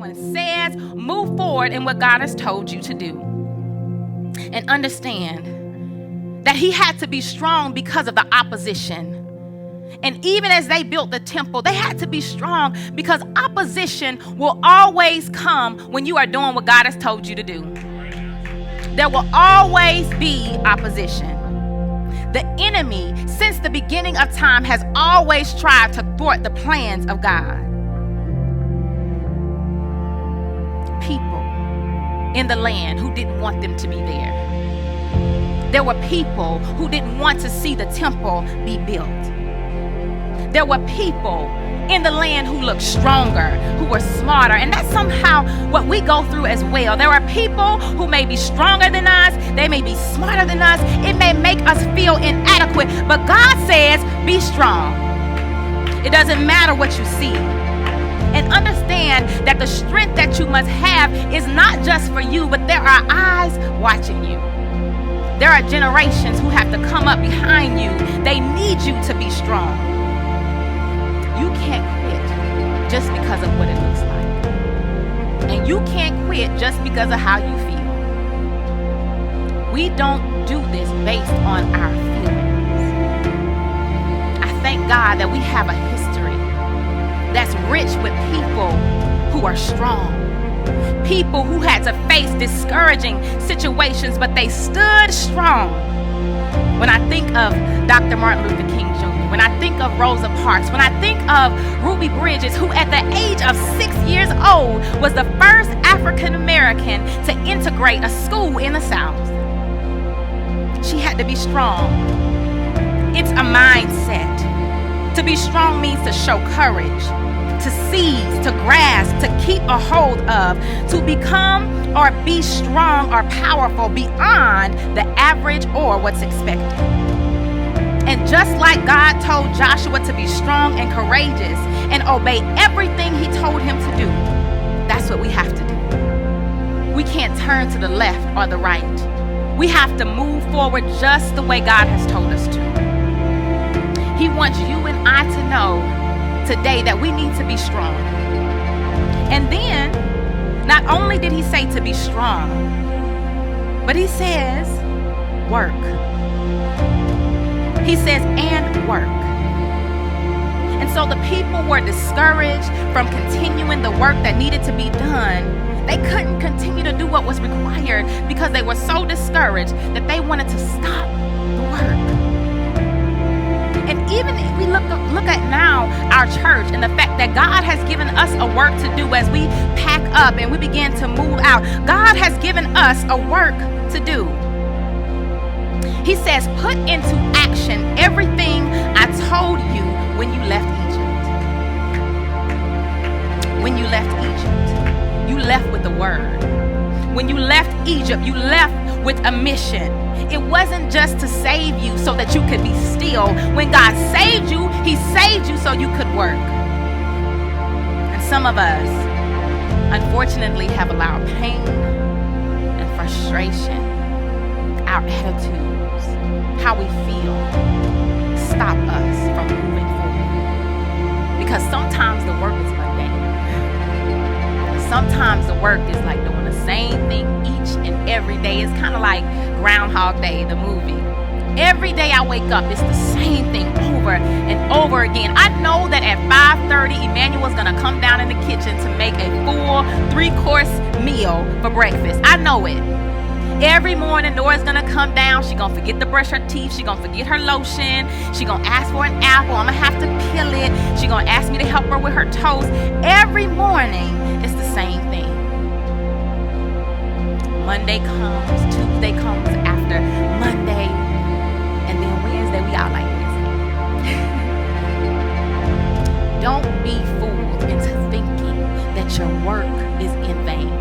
someone says, move forward in what God has told you to do. And understand that he had to be strong because of the opposition. And even as they built the temple, they had to be strong because opposition will always come when you are doing what God has told you to do. There will always be opposition. The enemy, since the beginning of time, has always tried to thwart the plans of God. People in the land who didn't want them to be there. There were people who didn't want to see the temple be built. There were people in the land who looked stronger, who were smarter, and that's somehow what we go through as well. There are people who may be stronger than us, they may be smarter than us, it may make us feel inadequate, but God says, be strong. It doesn't matter what you see. And understand that the strength that you must have is not just for you, but there are eyes watching you. There are generations who have to come up behind you. They need you to be strong. You can't quit just because of what it looks like. And you can't quit just because of how you feel. We don't do this based on our feelings. I thank God that we have a history that's rich with people who are strong. People who had to face discouraging situations, but they stood strong. When I think of Dr. Martin Luther King Jr., when I think of Rosa Parks, when I think of Ruby Bridges, who at the age of 6 years old was the first African American to integrate a school in the South. She had to be strong. It's a mindset. To be strong means to show courage, to seize, to grasp, to keep a hold of, to become or be strong or powerful beyond the average or what's expected. And just like God told Joshua to be strong and courageous and obey everything he told him to do, that's what we have to do. We can't turn to the left or the right. We have to move forward just the way God has told us to. He wants you and I to know today that we need to be strong. And then, not only did he say to be strong, but he says, work. He says, and work. And so the people were discouraged from continuing the work that needed to be done. They couldn't continue to do what was required because they were so discouraged that they wanted to stop the work. And even if we look at now our church and the fact that God has given us a work to do as we pack up and we begin to move out, God has given us a work to do. He says, put into action everything I told you when you left Egypt. When you left Egypt, you left with the word. When you left Egypt, you left with a mission. It wasn't just to save you so that you could be still. When God saved you, he saved you so you could work. And some of us, unfortunately, have allowed pain and frustration, our attitudes, how we feel, stop us from moving forward. Because sometimes the work is mundane. Sometimes the work is like doing the same thing each and every day. It's kind of like Groundhog Day, the movie. Every day I wake up, it's the same thing over and over again. I know that at 5:30, Emmanuel's going to come down in the kitchen to make a full 3-course meal for breakfast. I know it. Every morning, Nora's going to come down. She's going to forget to brush her teeth. She's going to forget her lotion. She's going to ask for an apple. I'm going to have to peel it. She's going to ask me to help her with her toast. Every morning, it's the same thing. Monday comes, Tuesday comes after Monday, and then Wednesday, we out like Wednesday. Don't be fooled into thinking that your work is in vain.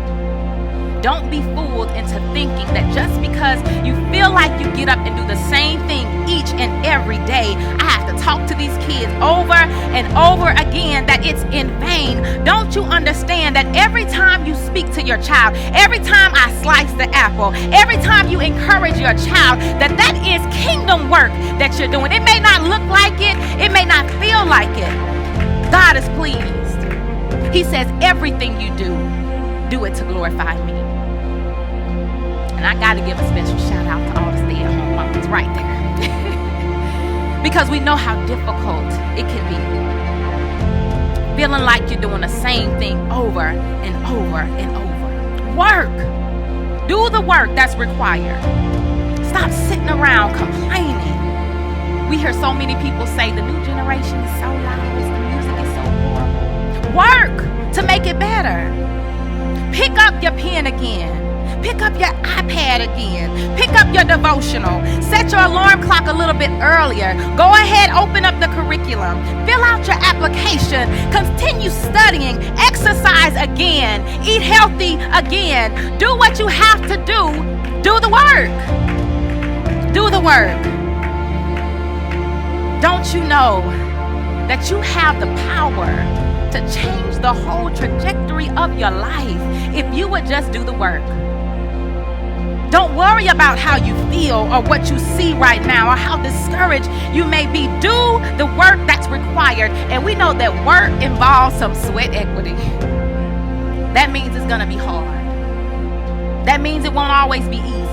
Don't be fooled into thinking that just because you feel like you get up and do the same thing each and every day, I have to talk to these kids over and over again, that it's in vain. Don't you understand that every time you speak to your child, every time I slice the apple, every time you encourage your child, that is kingdom work that you're doing. It may not look like it. It may not feel like it. God is pleased. He says, everything you do, do it to glorify me. And I got to give a special shout out to all the stay-at-home moms right there. Because we know how difficult it can be. Feeling like you're doing the same thing over and over and over. Work. Do the work that's required. Stop sitting around complaining. We hear so many people say the new generation is so loud, the music is so horrible. Work to make it better. Pick up your pen again. Pick up your iPad again. Pick up your devotional. Set your alarm clock a little bit earlier. Go ahead, open up the curriculum. Fill out your application. Continue studying. Exercise again. Eat healthy again. Do what you have to do. Do the work. Do the work. Don't you know that you have the power to change the whole trajectory of your life if you would just do the work? Don't worry about how you feel or what you see right now or how discouraged you may be. Do the work that's required. And we know that work involves some sweat equity. That means it's going to be hard. That means it won't always be easy.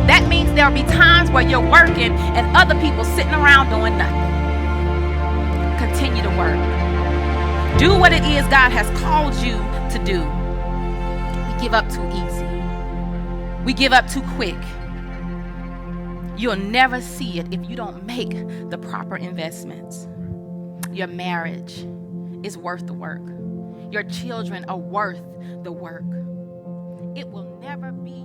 That means there'll be times where you're working and other people sitting around doing nothing. Continue to work. Do what it is God has called you to do. We give up too easy. We give up too quick. You'll never see it if you don't make the proper investments. Your marriage is worth the work. Your children are worth the work. It will never be